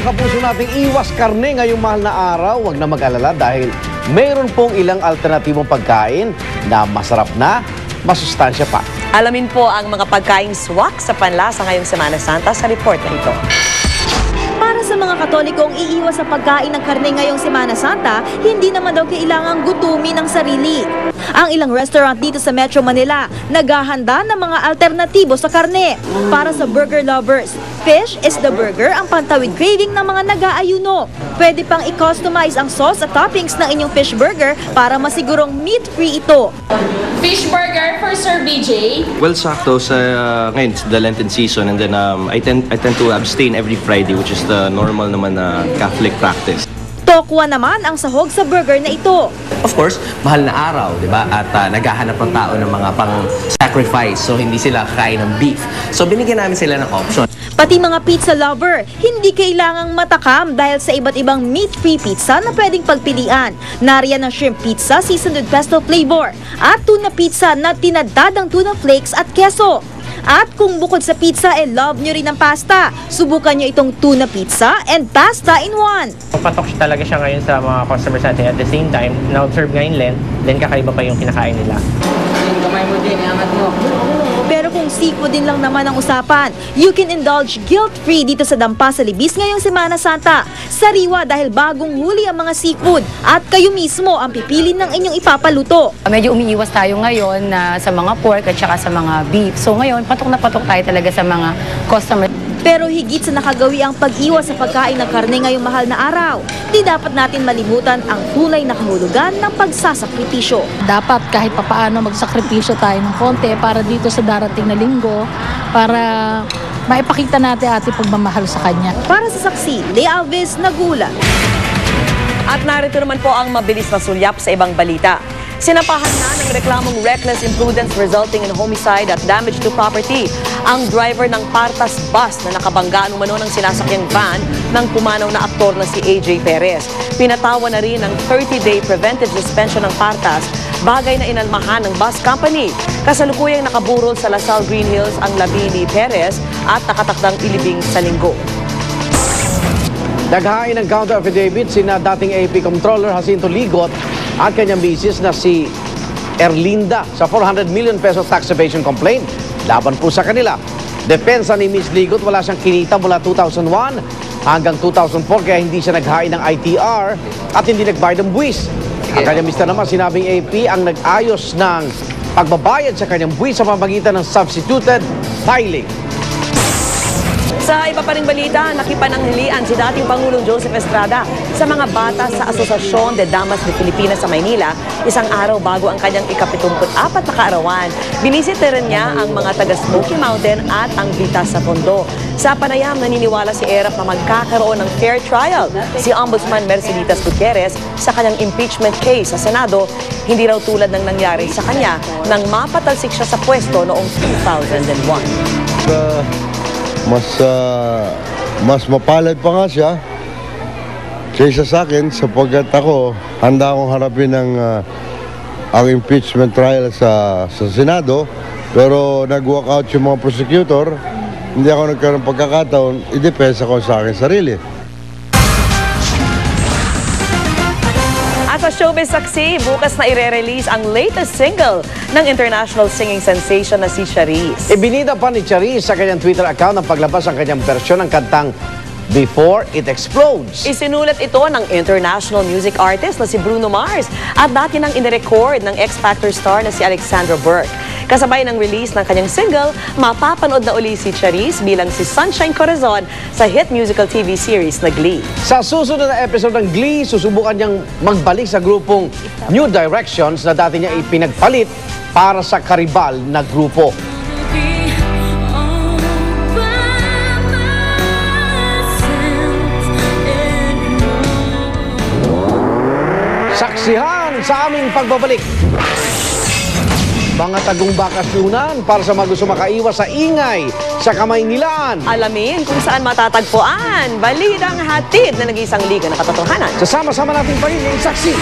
kapuso nating iwas karne ngayong mahal na araw, huwag na mag-alala dahil mayroon pong ilang alternatibong pagkain na masarap na, masustansya pa. Alamin po ang mga pagkaing swak sa panlasa ngayong Semana Santa sa report na ito. Para sa mga Katolikong iiwas sa pagkain ng karne ngayong Semana Santa, hindi naman daw kailangang gutumin ang sarili. Ang ilang restaurant dito sa Metro Manila naghahanda ng mga alternatibo sa karne. Para sa burger lovers, fish is the burger ang pantawid craving ng mga nag-aayuno. Pwede pang i-customize ang sauce at toppings ng inyong fish burger para masigurong meat-free ito. Fish burger for Sir BJ. Well, sakto sa ngayon, it's the Lenten season, and then I tend to abstain every Friday, which is the normal naman na Catholic practice. Tokwa naman ang sahog sa burger na ito. Of course, mahal na araw, di ba? At naghahanap ng tao ng mga pang-sacrifice, so hindi sila kakain ng beef. So binigyan namin sila ng option. Pati mga pizza lover, hindi kailangang matakam dahil sa iba't ibang meat-free pizza na pwedeng pagpilian. Nariyan ang shrimp pizza, seasoned with pesto flavor, at tuna pizza na tinadtad ang tuna flakes at keso. At kung bukod sa pizza, love nyo rin ang pasta, subukan nyo itong tuna pizza and pasta in one. Patok talaga siya ngayon sa mga customers natin. At the same time, na-observe ngayon Lent, then kakaiba pa yung kinakain nila. Kamay mo din, iangat mo. Pero kung seafood din lang naman ang usapan, you can indulge guilt-free dito sa Dampa sa Libis ngayong Semana Santa. Sariwa dahil bagong huli ang mga seafood at kayo mismo ang pipili ng inyong ipapaluto. Medyo umiiwas tayo ngayon sa mga pork at saka sa mga beef. So ngayon, patok na patok tayo talaga sa mga customer. Pero higit sa nakagawi ang pag-iwas sa pagkain ng karne ngayong mahal na araw, di dapat natin malimutan ang tunay na kahulugan ng pagsasakripisyo. Dapat kahit papaano magsakripisyo tayo ng konti para dito sa darating na linggo, para maipakita natin ating pagmamahal sa Kanya. Para sa saksi, Lea Alves, nagulat. At narito naman po ang mabilis na sulyap sa ibang balita. Sinampahan na ng reklamong reckless imprudence resulting in homicide at damage to property ang driver ng Partas bus na nakabangga umano ng sinasakyang van ng pumanaw na aktor na si AJ Perez. Pinatawa na rin ng 30-day preventive suspension ng Partas, bagay na inalmahan ng bus company. Kasalukuyang nakaburol sa Lasal Green Hills ang labi ni Perez at nakatakdang ilibing sa linggo. Naghain ng counter affidavit sina dating AP Comptroller Jacinto Ligot at kanyang misis na si Erlinda sa 400 million peso tax evasion complaint. Laban po sa kanila. Depensa ni Ms. Ligot, wala siyang kinita mula 2001 hanggang 2004 kaya hindi siya naghain ng ITR at hindi nagbayad ng buwis. Ang kanyang mister naman sinabing AP ang nag-ayos ng pagbabayad sa kanyang buwis sa pamamagitan ng substituted filing. Sa iba pa ring balita, nakipananghalian si dating Pangulong Joseph Estrada sa mga bata sa Asosasyon de Damas de Filipinas sa Maynila, isang araw bago ang kanyang ika-74 na kaarawan. Binisita rin niya ang mga taga Smoky Mountain at ang Vitas sa Tondo. Sa panayam, naniniwala si Erap na magkakaroon ng fair trial si Ombudsman Merceditas Gutierrez sa kanyang impeachment case sa Senado, hindi raw tulad ng nangyari sa kanya nang mapatalsik siya sa pwesto noong 2001. Mas mapalad pa nga siya kaysa sa akin sapagkat ako handa akong harapin ang impeachment trial sa Senado, pero nag-walk out yung mga prosecutor, hindi ako nagkaroon ng pagkakataon, idepensa ko sa akin sarili. At sa showbiz saksi, bukas na ire-release ang latest single ng international singing sensation na si Charisse. Ibinida pa ni Charisse sa kanyang Twitter account ang paglabas ng kanyang bersyon ng kantang Before It Explodes. Isinulat ito ng international music artist na si Bruno Mars at dati nang inirecord ng X Factor star na si Alexandra Burke. Kasabay ng release ng kanyang single, mapapanood na uli si Charisse bilang si Sunshine Corazon sa hit musical TV series na Glee. Sa susunod na episode ng Glee, susubukan niyang magbalik sa grupong New Directions na dati niya ipinagpalit para sa karibal na grupo. Saksihan sa aming pagbabalik. Mga tagong bakasyunan para sa mga gusto makaiwas sa ingay sa Kamaynilaan. Alamin kung saan matatagpuan. Balitang hatid na nag-iisang liga na katotohanan. Sasama-sama natin pa rin yung saksi.